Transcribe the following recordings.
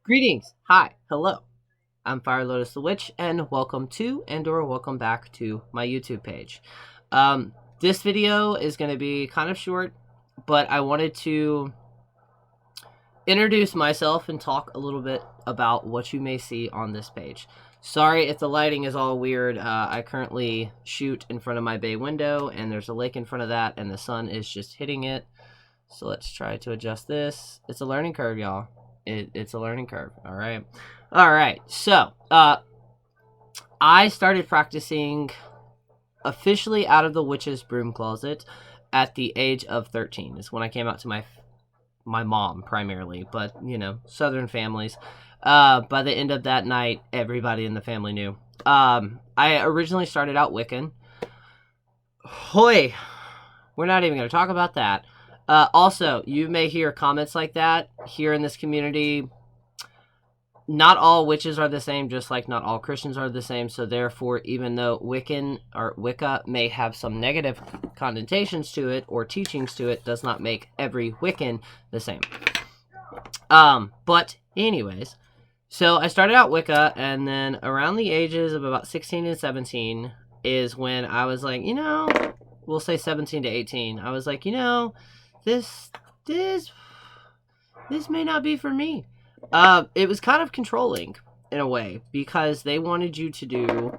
Greetings, hi, hello. I'm Fire Lotus the Witch, and welcome to and/or welcome back to my YouTube page. This video is going to be kind of short, but I wanted to introduce myself and talk a little bit about what you may see on this page. Sorry if the lighting is all weird. I currently shoot in front of my bay window, and there's a lake in front of that, and the sun is just hitting it. So let's try to adjust this. It's a learning curve, y'all. It's a learning curve. All right. All right. So, I started practicing officially out of the witch's broom closet at the age of 13. Is when I came out to my mom primarily, but Southern families. By the end of that night, everybody in the family knew. I originally started out Wiccan. Hoy, we're not even going to talk about that. Also, you may hear comments like that here in this community. Not all witches are the same, just like not all Christians are the same. So therefore, even though Wiccan or Wicca may have some negative connotations to it or teachings to it, does not make every Wiccan the same. But anyways, so I started out Wicca, and then around the ages of about 16 and 17 is when I was like, we'll say 17 to 18. I was like, this may not be for me. It was kind of controlling in a way, because they wanted you to do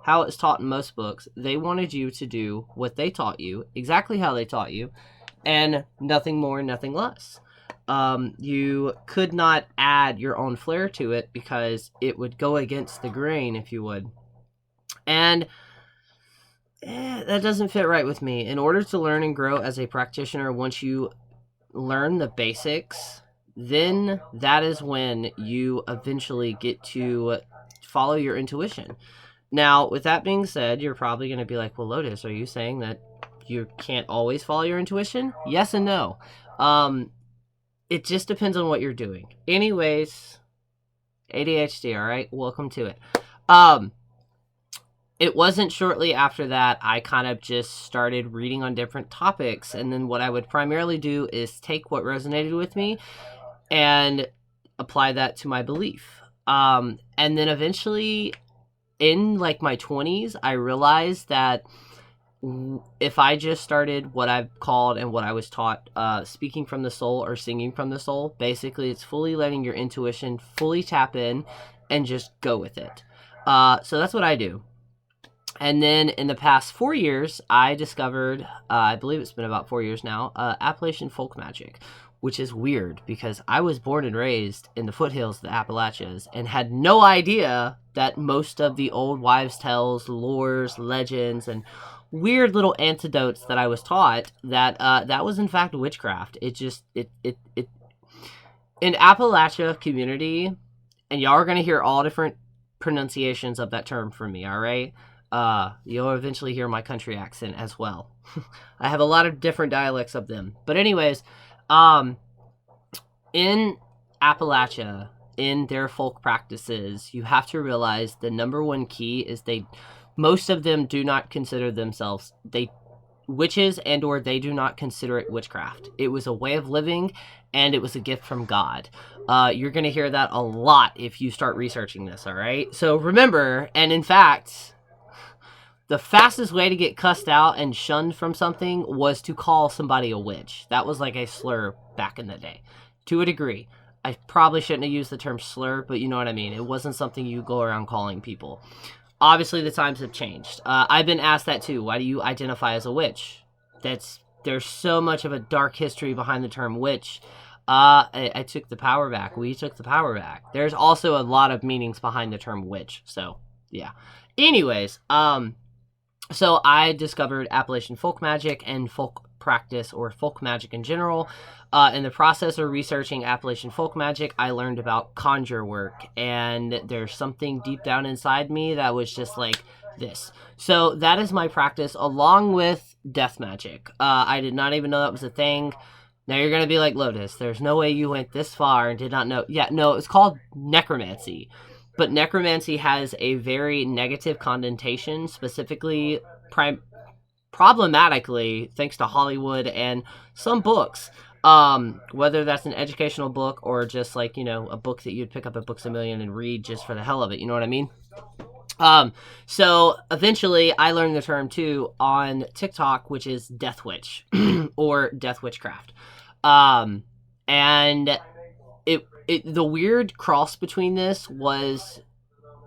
how it's taught in most books. They wanted you to do what they taught you, exactly how they taught you, and nothing more, nothing less. You could not add your own flair to it because it would go against the grain, if you would. And that doesn't fit right with me. In order to learn and grow as a practitioner, once you learn the basics, then that is when you eventually get to follow your intuition. Now, with that being said, you're probably going to be like, well, Lotus, are you saying that you can't always follow your intuition? Yes and no. It just depends on what you're doing. Anyways, ADHD, all right? Welcome to it. It wasn't shortly after that I kind of just started reading on different topics, and then what I would primarily do is take what resonated with me and apply that to my belief. And then eventually, in like my 20s, I realized that if I just started what I've called and what I was taught, speaking from the soul or singing from the soul, basically it's fully letting your intuition fully tap in and just go with it. So that's what I do. And then in the past 4 years, I discovered, I believe it's been about 4 years now, Appalachian folk magic, which is weird because I was born and raised in the foothills of the Appalachians and had no idea that most of the old wives' tales, lores, legends, and weird little antidotes that I was taught, that was in fact witchcraft. It in Appalachia community, and y'all are going to hear all different pronunciations of that term from me, all right? You'll eventually hear my country accent as well. I have a lot of different dialects of them. But anyways, in Appalachia, in their folk practices, you have to realize the number one key is most of them do not consider themselves witches, and or they do not consider it witchcraft. It was a way of living, and it was a gift from God. You're going to hear that a lot if you start researching this, all right? So remember, and in fact, the fastest way to get cussed out and shunned from something was to call somebody a witch. That was like a slur back in the day, to a degree. I probably shouldn't have used the term slur, but you know what I mean. It wasn't something you go around calling people. Obviously, the times have changed. I've been asked that too. Why do you identify as a witch? There's so much of a dark history behind the term witch. I took the power back. We took the power back. There's also a lot of meanings behind the term witch. So, yeah. Anyways, so I discovered Appalachian folk magic and folk practice, or folk magic in general. In the process of researching Appalachian folk magic, I learned about conjure work, and there's something deep down inside me that was just like this. So that is my practice, along with death magic. I did not even know that was a thing. Now you're going to be like, Lotus, there's no way you went this far and did not know. Yeah, no, it's called necromancy. But necromancy has a very negative connotation, specifically problematically, thanks to Hollywood and some books. Whether that's an educational book or just like, a book that you'd pick up at Books A Million and read just for the hell of it. You know what I mean? So eventually I learned the term too on TikTok, which is Death Witch or Death Witchcraft. And the weird cross between this was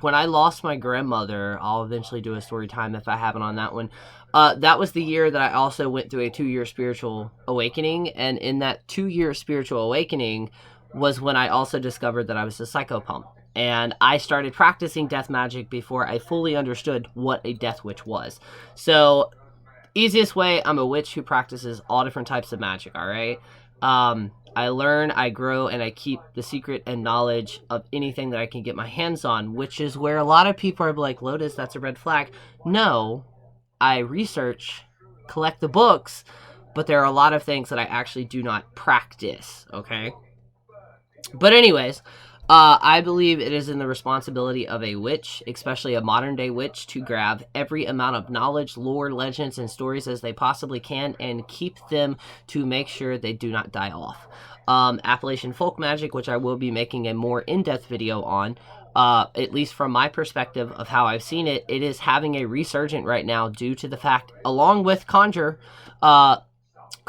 when I lost my grandmother. I'll eventually do a story time if I haven't on that one. That was the year that I also went through a 2-year spiritual awakening. And in that 2-year spiritual awakening was when I also discovered that I was a psychopomp. And I started practicing death magic before I fully understood what a death witch was. So, easiest way, I'm a witch who practices all different types of magic, all right? I learn, I grow, and I keep the secret and knowledge of anything that I can get my hands on, which is where a lot of people are like, Lotus, that's a red flag. No, I research, collect the books, but there are a lot of things that I actually do not practice, okay? But anyways, I believe it is in the responsibility of a witch, especially a modern day witch, to grab every amount of knowledge, lore, legends, and stories as they possibly can and keep them to make sure they do not die off. Appalachian folk magic, which I will be making a more in-depth video on, at least from my perspective of how I've seen it, it is having a resurgent right now due to the fact, along with conjure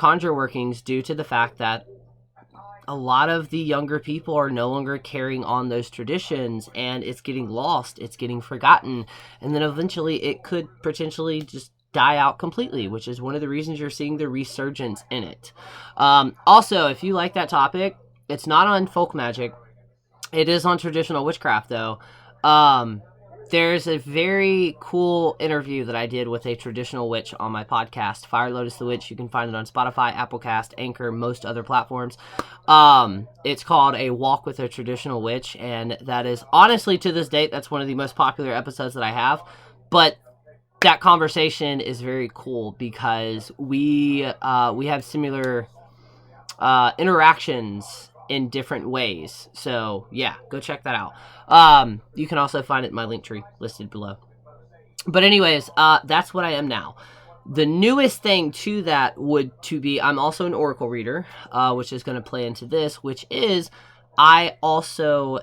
workings, due to the fact that a lot of the younger people are no longer carrying on those traditions, and it's getting lost, it's getting forgotten, and then eventually it could potentially just die out completely, which is one of the reasons you're seeing the resurgence in it. Also, if you like that topic, it's not on folk magic, it is on traditional witchcraft though. There's a very cool interview that I did with a traditional witch on my podcast, Fire Lotus the Witch. You can find it on Spotify, Applecast, Anchor, most other platforms. It's called A Walk with a Traditional Witch, and that is honestly, to this date, that's one of the most popular episodes that I have. But that conversation is very cool because we have similar interactions in different ways. So yeah, go check that out. You can also find it in my link tree listed below. But anyways, that's what I am now. The newest thing to that I'm also an oracle reader, which is going to play into this, which is I also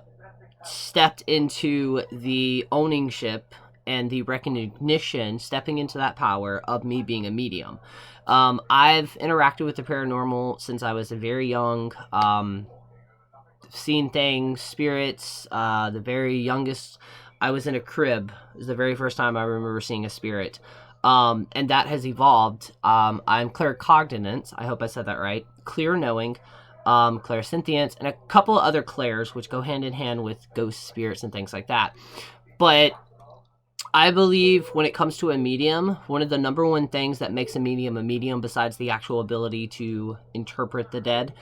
stepped into the ownership and the recognition, stepping into that power of me being a medium. I've interacted with the paranormal since I was very young. Seen things, spirits. The very youngest, I was in a crib. It was the very first time I remember seeing a spirit. And that has evolved. I'm claircognizant. I hope I said that right. Clear knowing, clairsentience, and a couple of other clairs, which go hand in hand with ghost spirits and things like that. But I believe when it comes to a medium, one of the number one things that makes a medium besides the actual ability to interpret the dead,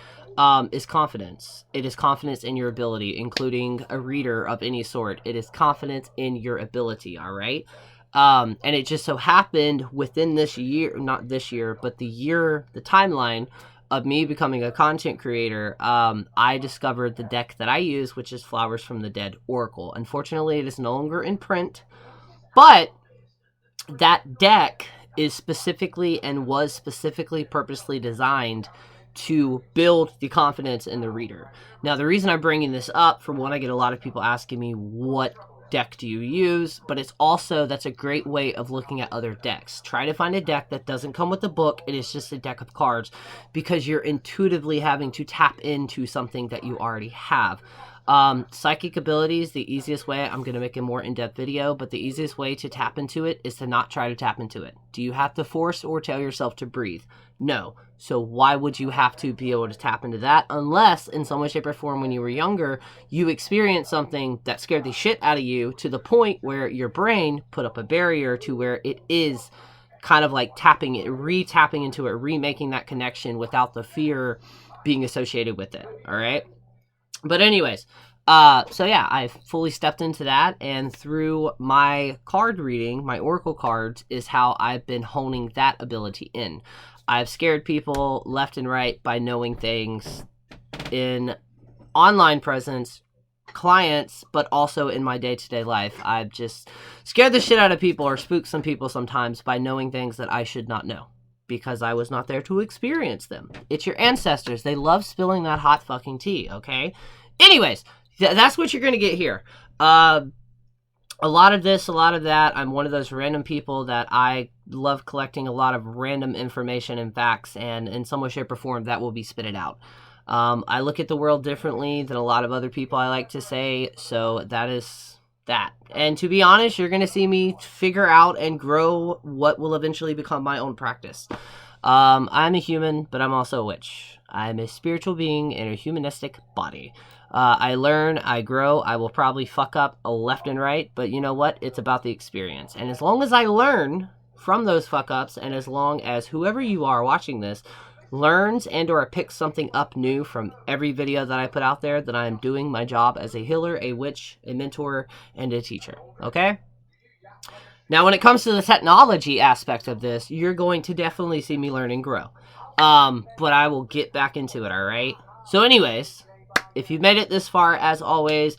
is confidence. It is confidence in your ability, including a reader of any sort. It is confidence in your ability, all right? And it just so happened within this year, not this year, but the timeline of me becoming a content creator, I discovered the deck that I use, which is Flowers from the Dead Oracle. Unfortunately, it is no longer in print, but that deck is specifically and was specifically purposely designed to build the confidence in the reader. Now, the reason I'm bringing this up, for one, I get a lot of people asking me, what deck do you use? But it's also, that's a great way of looking at other decks. Try to find a deck that doesn't come with a book. It is just a deck of cards, because you're intuitively having to tap into something that you already have. Psychic abilities, the easiest way, I'm going to make a more in-depth video, but the easiest way to tap into it is to not try to tap into it. Do you have to force or tell yourself to breathe? No. So why would you have to be able to tap into that, unless in some way, shape, or form when you were younger, you experienced something that scared the shit out of you to the point where your brain put up a barrier to where it is kind of like tapping it, re-tapping into it, remaking that connection without the fear being associated with it, all right? But anyways, so yeah, I've fully stepped into that, and through my card reading, my oracle cards, is how I've been honing that ability in. I've scared people left and right by knowing things in online presence, clients, but also in my day-to-day life. I've just scared the shit out of people or spooked some people sometimes by knowing things that I should not know, because I was not there to experience them. It's your ancestors. They love spilling that hot fucking tea, okay? Anyways, that's what you're going to get here. A lot of this, a lot of that. I'm one of those random people that I love collecting a lot of random information and facts, and in some way, shape, or form, that will be spitted out. I look at the world differently than a lot of other people, I like to say, so that is that. And to be honest, you're going to see me figure out and grow what will eventually become my own practice. I'm a human, but I'm also a witch. I'm a spiritual being in a humanistic body. I learn, I grow, I will probably fuck up left and right, but you know what? It's about the experience. And as long as I learn from those fuck ups, and as long as whoever you are watching this learns and or picks something up new from every video that I put out there, then I'm doing my job as a healer, a witch, a mentor, and a teacher. Okay? Now, when it comes to the technology aspect of this, you're going to definitely see me learn and grow. But I will get back into it, alright? So anyways, if you've made it this far, as always,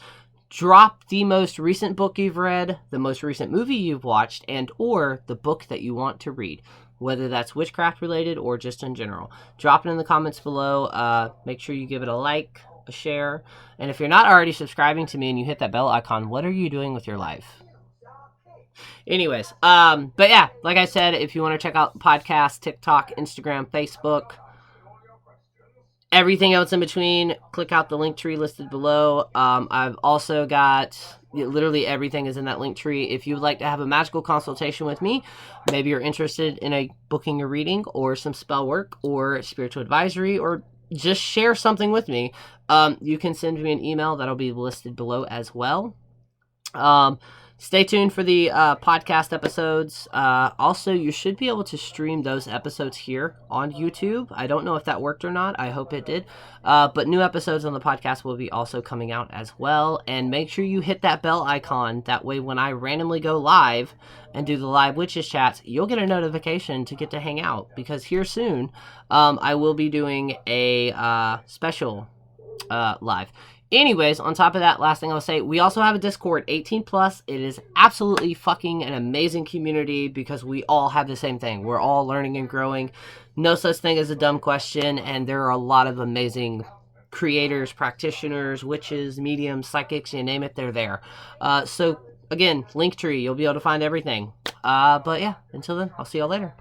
drop the most recent book you've read, the most recent movie you've watched, and or the book that you want to read, whether that's witchcraft related or just in general. Drop it in the comments below. Make sure you give it a like, a share, and if you're not already subscribing to me and you hit that bell icon, what are you doing with your life? Anyways, but yeah, like I said, if you want to check out podcasts, TikTok, Instagram, Facebook, everything else in between, click out the link tree listed below. I've also got, literally everything is in that link tree. If you would like to have a magical consultation with me, maybe you're interested in booking a reading or some spell work or spiritual advisory, or just share something with me, you can send me an email. That'll be listed below as well. Stay tuned for the podcast episodes. Also, you should be able to stream those episodes here on YouTube. I don't know if that worked or not. I hope it did. But new episodes on the podcast will be also coming out as well. And make sure you hit that bell icon. That way, when I randomly go live and do the live witches chats, you'll get a notification to get to hang out. Because here soon, I will be doing a special live. Anyways, on top of that, last thing I'll say, we also have a Discord, 18+. It is absolutely fucking an amazing community because we all have the same thing. We're all learning and growing. No such thing as a dumb question, and there are a lot of amazing creators, practitioners, witches, mediums, psychics, you name it, they're there. So, again, Linktree, you'll be able to find everything. But yeah, until then, I'll see y'all later.